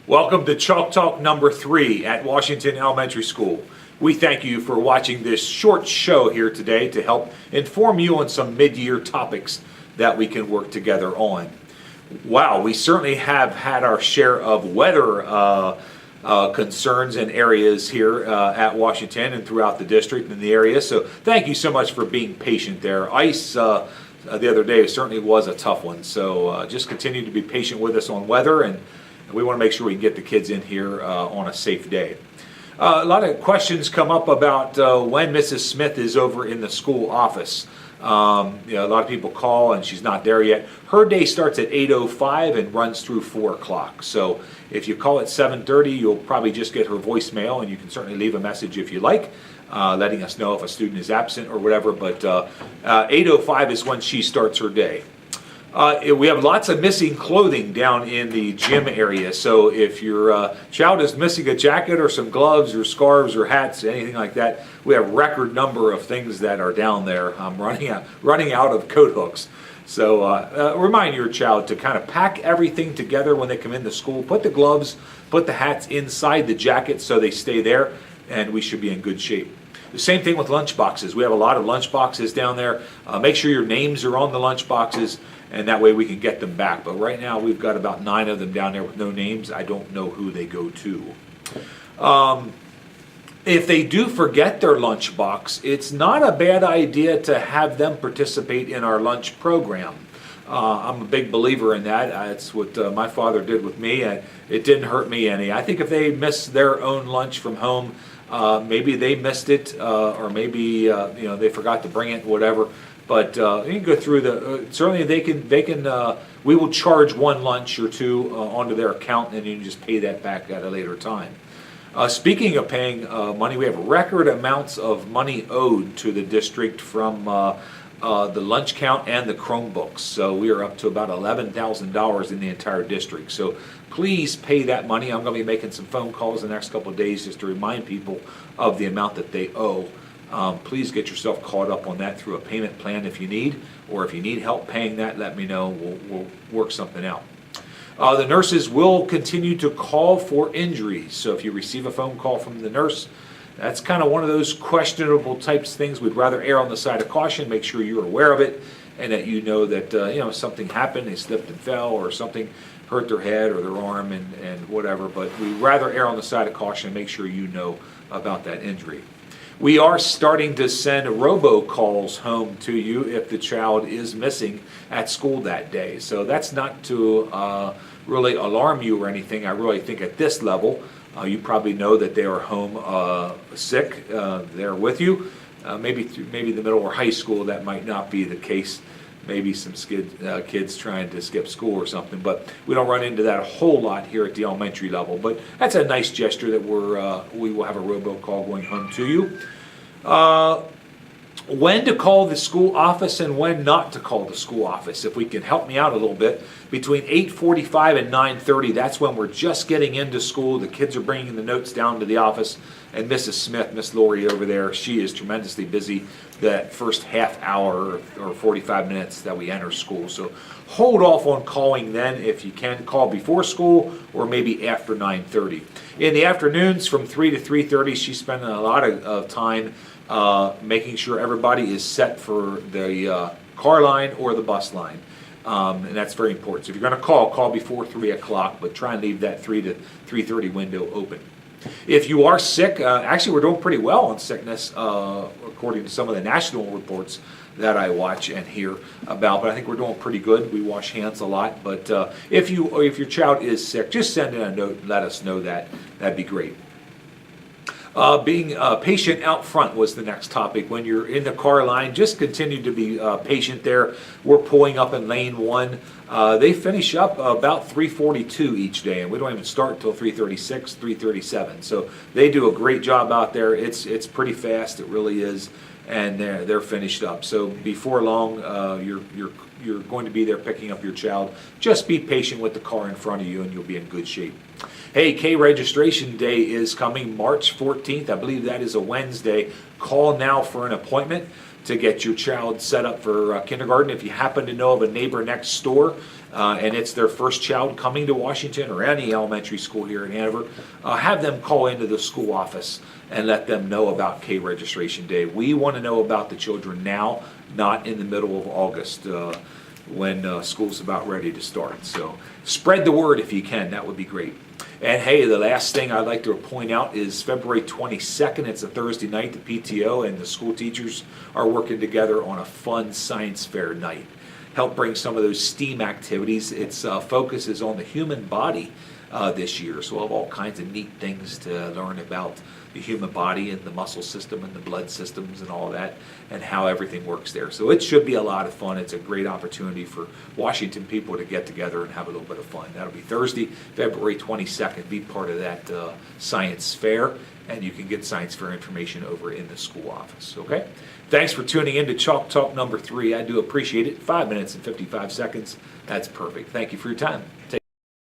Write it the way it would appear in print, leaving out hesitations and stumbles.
Welcome to Chalk Talk number 3 at Washington Elementary School. We thank you for watching this short show here today to help inform you on some mid-year topics that we can work together on. Wow, we certainly have had our share of weather concerns and areas here at Washington and throughout the district and the area. So thank you so much for being patient there. Ice the other day certainly was a tough one. So just continue to be patient with us on weather, and we want to make sure we can get the kids in here on a safe day. A lot of questions come up about when Mrs. Smith is over in the school office. A lot of people call and she's not there yet. Her day starts at 8:05 and runs through 4 o'clock. So if you call at 7:30, you'll probably just get her voicemail, and you can certainly leave a message if you like, letting us know if a student is absent or whatever. But 8:05 is when she starts her day. We have lots of missing clothing down in the gym area, so if your child is missing a jacket or some gloves or scarves or hats, anything like that, we have a record number of things that are down there. I'm running out of coat hooks. So remind your child to kind of pack everything together when they come into school. Put the gloves, put the hats inside the jacket so they stay there, and we should be in good shape. The same thing with lunch boxes. We have a lot of lunch boxes down there. Make sure your names are on the lunch boxes, and that way we can get them back. But right now we've got about 9 of them down there with no names. I don't know who they go to. If they do forget their lunch box, it's not a bad idea to have them participate in our lunch program. I'm a big believer in that. It's what my father did with me, and it didn't hurt me any. I think if they miss their own lunch from home, maybe they missed it, or maybe they forgot to bring it, whatever. But you can go through certainly they can. We will charge one lunch or two onto their account, and you can just pay that back at a later time. Speaking of paying money, we have record amounts of money owed to the district from the lunch count and the Chromebooks. So we are up to about $11,000 in the entire district. So please pay that money. I'm going to be making some phone calls in the next couple of days just to remind people of the amount that they owe. Please get yourself caught up on that through a payment plan if you need, or if you need help paying that, let me know. We'll work something out. The nurses will continue to call for injuries. So if you receive a phone call from the nurse, that's kind of one of those questionable types of things. We'd rather err on the side of caution, make sure you're aware of it, and that you know that something happened, they slipped and fell, or something hurt their head or their arm and whatever. But we'd rather err on the side of caution and make sure you know about that injury. We are starting to send robocalls home to you if the child is missing at school that day. So that's not to really alarm you or anything. I really think at this level, you probably know that they are home sick. They're with you. Maybe the middle or high school, that might not be the case. Maybe some kids trying to skip school or something, but we don't run into that a whole lot here at the elementary level. But that's a nice gesture that we will have a robocall going home to you. When to call the school office and when not to call the school office. If we can help me out a little bit, between 8:45 and 9:30, that's when we're just getting into school. The kids are bringing the notes down to the office, and Mrs. Smith, Miss Lori over there, she is tremendously busy that first half hour or 45 minutes that we enter school. So hold off on calling then. If you can, call before school or maybe after 9:30. In the afternoons from 3 to 3:30, she's spending a lot of time making sure everybody is set for the car line or the bus line. And that's very important. So if you're going to call before 3 o'clock, but try and leave that 3 to 3:30 window open. If you are sick, actually we're doing pretty well on sickness, according to some of the national reports that I watch and hear about, but I think we're doing pretty good. We wash hands a lot, but if your child is sick, just send in a note and let us know that. That'd be great. Being patient out front was the next topic. When you're in the car line, just continue to be patient there. We're pulling up in lane 1. They finish up about 3:42 each day, and we don't even start until 3:36, 3:37. So they do a great job out there. It's pretty fast. It really is, and they're finished up. So before long, you're going to be there picking up your child. Just be patient with the car in front of you, and you'll be in good shape. Hey, K registration day is coming March 14th. I believe that is a Wednesday. Call now for an appointment to get your child set up for kindergarten. If you happen to know of a neighbor next door and it's their first child coming to Washington or any elementary school here in Hanover, have them call into the school office and let them know about K-Registration Day. We want to know about the children now, not in the middle of August when school's about ready to start. So spread the word if you can. That would be great. And hey, the last thing I'd like to point out is February 22nd. It's a Thursday night. The PTO and the school teachers are working together on a fun science fair night. Help bring some of those STEAM activities. Its focus is on the human body this year. So we'll have all kinds of neat things to learn about the human body and the muscle system and the blood systems and all that and how everything works there. So it should be a lot of fun. It's a great opportunity for Washington people to get together and have a little bit of fun. That'll be Thursday, February 22nd. Be part of that science fair, and you can get science fair information over in the school office, okay? Thanks for tuning in to Chalk Talk number 3. I do appreciate it. 5 minutes and 55 seconds. That's perfect. Thank you for your time.